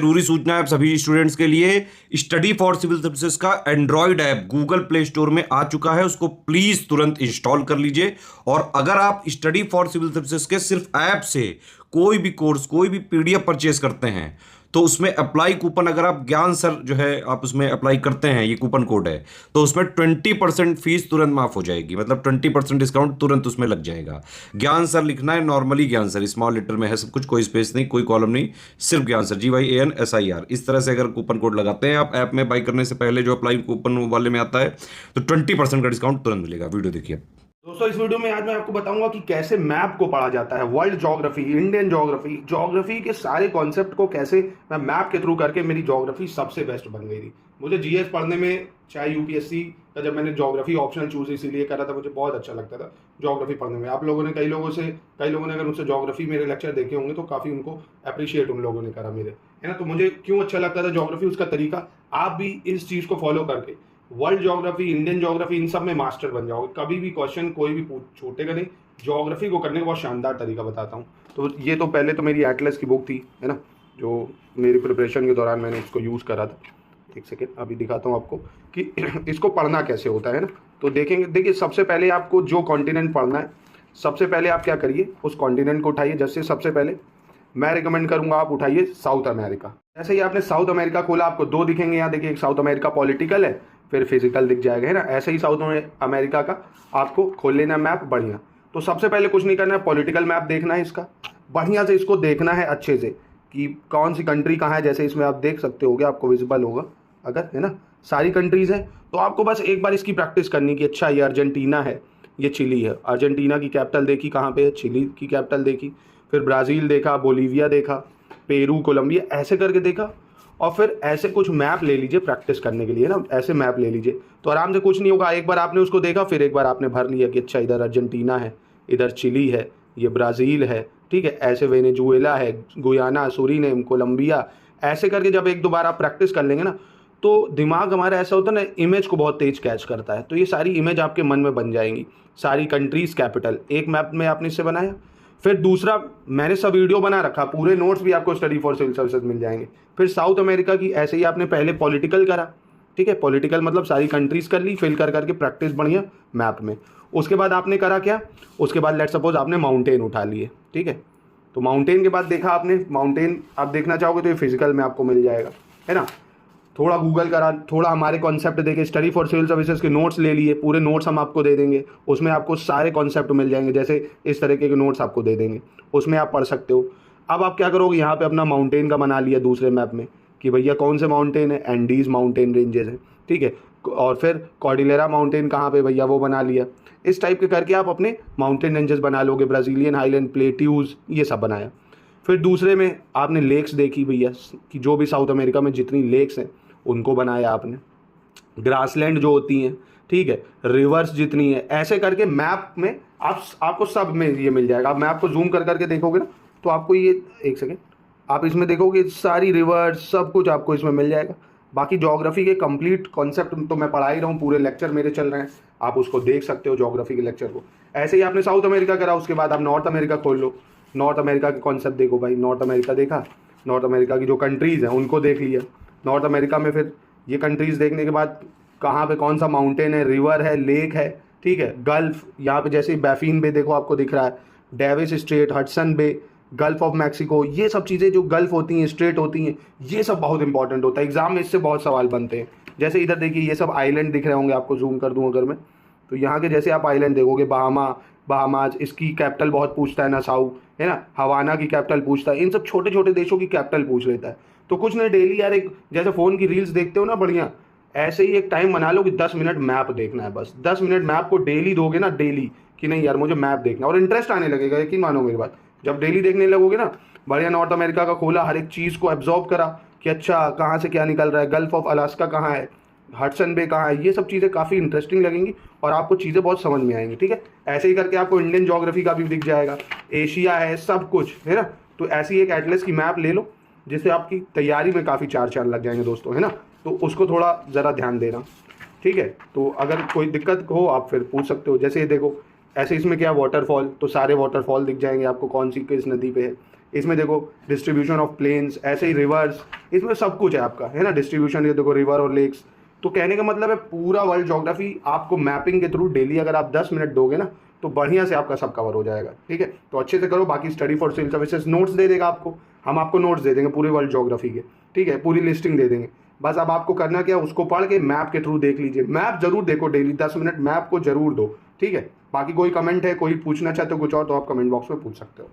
जरूरी सूचना है सभी स्टूडेंट्स के लिए। स्टडी फॉर सिविल सर्विसेज का Android app Google play store में आ चुका है, उसको प्लीज तुरंत इंस्टॉल कर लीजिए। और अगर आप स्टडी फॉर सिविल सर्विसेज के सिर्फ ऐप से कोई भी कोर्स, कोई भी पीडीएफ परचेज करते हैं तो उसमें अप्लाई कूपन, अगर आप ज्ञान सर जो है आप उसमें अप्लाई करते हैं, ये कूपन कोड है, तो उसमें 20% फीस तुरंत माफ हो जाएगी, मतलब 20% डिस्काउंट तुरंत उसमें लग जाएगा। ज्ञान सर लिखना है, नॉर्मली ज्ञान सर स्मॉल लेटर में है सब कुछ, कोई स्पेस नहीं, कोई कॉलम नहीं, सिर्फ ज्ञान सर, GYANSIR। इस तरह से अगर कूपन कोड लगाते हैं आप ऐप में बाई करने से पहले, जो अप्लाई कूपन वाले में आता है, तो 20% का डिस्काउंट तुरंत मिलेगा। वीडियो देखिए दोस्तों। इस वीडियो में आज मैं आपको बताऊंगा कि कैसे मैप को पढ़ा जाता है, world geography, Indian geography, geography के सारे कॉन्सेप्ट को कैसे मैं मैप के थ्रू करके मेरी ज्योग्राफी सबसे बेस्ट बन गई थी। मुझे जीएस पढ़ने में, चाहे यूपीएससी का, जब मैंने ज्योग्राफी ऑप्शनल चूज इसीलिए करा था, मुझे बहुत अच्छा लगता था ज्योग्राफी पढ़ने में। आप लोगों ने, कई लोगों ने अगर उनसे ज्योग्राफी मेरे लेक्चर देखे होंगे तो काफ़ी उनको अप्रिशिएट उन लोगों ने करा मेरे, है ना। तो मुझे क्यों अच्छा लगता था ज्योग्राफी, उसका तरीका। आप भी इस चीज़ को फॉलो करके वर्ल्ड ज्योग्राफी, इंडियन ज्योग्राफी, इन सब में मास्टर बन जाओगे। कभी भी क्वेश्चन कोई भी छूटेगा नहीं। ज्योग्राफी को करने का बहुत शानदार तरीका बताता हूँ। तो ये तो पहले तो मेरी एटलस की बुक थी, है ना, जो मेरी प्रिपरेशन के दौरान मैंने इसको यूज़ करा था। एक सेकेंड, अभी दिखाता हूँ आपको कि इसको पढ़ना कैसे होता है ना। तो देखेंगे, देखिए सबसे पहले आपको जो कॉन्टिनेंट पढ़ना है, सबसे पहले आप क्या करिए, उस कॉन्टिनेंट को उठाइए। जैसे सबसे पहले मैं रिकमेंड करूंगा आप उठाइए साउथ अमेरिका। जैसे ही आपने साउथ अमेरिका खोला, आपको दो दिखेंगे यहाँ, देखिए एक साउथ अमेरिका पॉलिटिकल है, फिर फिजिकल दिख जाएगा, है ना। ऐसे ही साउथ अमेरिका का आपको खोल लेना मैप बढ़िया। तो सबसे पहले कुछ नहीं करना है, पॉलिटिकल मैप देखना है इसका, बढ़िया से इसको देखना है अच्छे से कि कौन सी कंट्री कहाँ है। जैसे इसमें आप देख सकते होगे, आपको विजिबल होगा अगर, है ना, सारी कंट्रीज़ हैं। तो आपको बस एक बार इसकी प्रैक्टिस करनी कि अच्छा ये अर्जेंटीना है, ये चिली है। अर्जेंटीना की कैपिटल देखी कहाँ पे है, चिली की कैपिटल देखी, फिर ब्राज़ील देखा, बोलीविया देखा, पेरू, कोलंबिया, ऐसे करके देखा। और फिर ऐसे कुछ मैप ले लीजिए प्रैक्टिस करने के लिए ना, ऐसे मैप ले लीजिए तो आराम से कुछ नहीं होगा। एक बार आपने उसको देखा, फिर एक बार आपने भर लिया कि अच्छा इधर अर्जेंटीना है, इधर चिली है, ये ब्राज़ील है, ठीक है, ऐसे वेनेजुएला है, गुयाना, सूरीनेम, कोलंबिया, ऐसे करके जब एक दो बार आप प्रैक्टिस कर लेंगे ना, तो दिमाग हमारा ऐसा होता है ना, इमेज को बहुत तेज कैच करता है। तो ये सारी इमेज आपके मन में बन जाएंगी, सारी कंट्रीज़ कैपिटल एक मैप में आपने इससे बनाया। फिर दूसरा, मैंने सब वीडियो बना रखा, पूरे नोट्स भी आपको स्टडी फॉर सिविल सर्विसेज मिल जाएंगे। फिर साउथ अमेरिका की ऐसे ही आपने पहले पॉलिटिकल करा, ठीक है, पॉलिटिकल मतलब सारी कंट्रीज़ कर ली, फिल कर करके प्रैक्टिस बढ़िया मैप में। उसके बाद आपने करा क्या, उसके बाद लेट सपोज आपने माउंटेन उठा लिए, ठीक है। तो माउंटेन के बाद देखा आपने, माउंटेन आप देखना चाहोगे तो ये फिजिकल में आपको मिल जाएगा, है ना। थोड़ा गूगल करा, थोड़ा हमारे कॉन्सेप्ट देखे, स्टडी फॉर सिविल सर्विसेज के नोट्स ले लिए, पूरे नोट्स हम आपको दे देंगे, उसमें आपको सारे कॉन्सेप्ट मिल जाएंगे। जैसे इस तरीके के नोट्स आपको दे देंगे, उसमें आप पढ़ सकते हो। अब आप क्या करोगे, यहाँ पे अपना माउंटेन का बना लिया दूसरे मैप में कि भैया कौन से माउंटेन है, एंडीज माउंटेन रेंजेस हैं, ठीक है। और फिर कॉर्डिलेरा माउंटेन कहाँ पे भैया, वो बना लिया। इस टाइप के करके आप अपने माउंटेन रेंजेस बना लोगे, ब्राज़ीलियन हाईलैंड, प्लेट्यूज, ये सब बनाया। फिर दूसरे में आपने लेक्स देखी भैया, कि जो भी साउथ अमेरिका में जितनी लेक्स हैं उनको बनाया आपने, ग्रासलैंड जो होती हैं, ठीक है, रिवर्स जितनी है, ऐसे करके मैप में आपको सब में ये मिल जाएगा। आप मैप को जूम कर करके देखोगे ना, तो आपको ये, एक सेकेंड, आप इसमें देखोगे सारी रिवर्स सब कुछ आपको इसमें मिल जाएगा। बाकी ज्योग्राफी के कंप्लीट कॉन्सेप्ट तो मैं पढ़ा ही रहा हूँ, पूरे लेक्चर मेरे चल रहे हैं, आप उसको देख सकते हो ज्योग्राफी के लेक्चर को। ऐसे ही आपने साउथ अमेरिका करा, उसके बाद आप नॉर्थ अमेरिका खोल लो, नॉर्थ अमेरिका के कॉन्सेप्ट देखो भाई। नॉर्थ अमेरिका देखा, नॉर्थ अमेरिका की जो कंट्रीज़ हैं उनको देख लिया। नॉर्थ अमेरिका में फिर ये कंट्रीज़ देखने के बाद कहाँ पे कौन सा माउंटेन है, रिवर है, लेक है, ठीक है, गल्फ, यहाँ पे जैसे बैफिन बे देखो आपको दिख रहा है, Davis Strait, Hudson Bay, Gulf of Mexico, ये सब चीज़ें जो गल्फ होती हैं, स्ट्रेट होती हैं, ये सब बहुत इंपॉर्टेंट होता है। एग्जाम में इससे बहुत सवाल बनते हैं। जैसे इधर देखिए ये सब आइलैंड दिख रहे होंगे, आपको जूम कर दूँ अगर मैं, तो यहाँ के जैसे आप आइलैंड देखोगे, बहामाज, इसकी कैपिटल बहुत पूछता है, नासाउ, है ना, हवाना की कैपिटल पूछता है। इन सब छोटे छोटे देशों की कैपिटल पूछ लेता है। तो कुछ नहीं, डेली यार, एक जैसे फ़ोन की रील्स देखते हो ना बढ़िया, ऐसे ही एक टाइम बना लो कि 10 मिनट मैप देखना है। बस 10 मिनट मैप को डेली दोगे ना, डेली, कि नहीं यार मुझे मैप देखना, और इंटरेस्ट आने लगेगा, यकीन मानो मेरी बात। जब डेली देखने लगोगे ना, बढ़िया नॉर्थ अमेरिका का खोला, हर एक चीज़ को एब्जॉर्ब करा कि अच्छा कहाँ से क्या निकल रहा है, गल्फ ऑफ अलास्का कहाँ है, हडसन बे कहाँ है, ये सब चीज़ें काफ़ी इंटरेस्टिंग लगेंगी और आपको चीज़ें बहुत समझ में आएंगी, ठीक है। ऐसे ही करके आपको इंडियन ज्योग्राफी का भी दिख जाएगा, एशिया है, सब कुछ, है ना। तो ऐसी एक एटलस की मैप ले लो, जिससे आपकी तैयारी में काफ़ी चार चांद लग जाएंगे दोस्तों, है ना। तो उसको थोड़ा ज़रा ध्यान देना, ठीक है। तो अगर कोई दिक्कत हो आप फिर पूछ सकते हो। जैसे ये देखो, ऐसे इसमें क्या वाटरफॉल, तो सारे वाटरफॉल दिख जाएंगे आपको, कौन सी किस नदी पे है, इसमें देखो डिस्ट्रीब्यूशन ऑफ प्लेन्स, ऐसे ही रिवर्स, इसमें सब कुछ है आपका, है ना, डिस्ट्रीब्यूशन, ये देखो रिवर और लेक्स। तो कहने का मतलब है पूरा वर्ल्ड ज्योग्राफी आपको मैपिंग के थ्रू डेली अगर आप 10 मिनट दोगे ना तो बढ़िया से आपका सब कवर हो जाएगा। ठीक है, तो अच्छे से करो। बाकी study for civil services notes दे देगा आपको, हम आपको नोट्स दे देंगे पूरे वर्ल्ड ज्योग्राफी के। ठीक है, पूरी लिस्टिंग दे देंगे। बस अब आपको करना क्या, उसको पढ़ के मैप के थ्रू देख लीजिए। मैप जरूर देखो, डेली 10 मिनट मैप को जरूर दो। ठीक है, बाकी कोई कमेंट है, कोई पूछना चाहते हो कुछ और, तो आप कमेंट बॉक्स में पूछ सकते हो।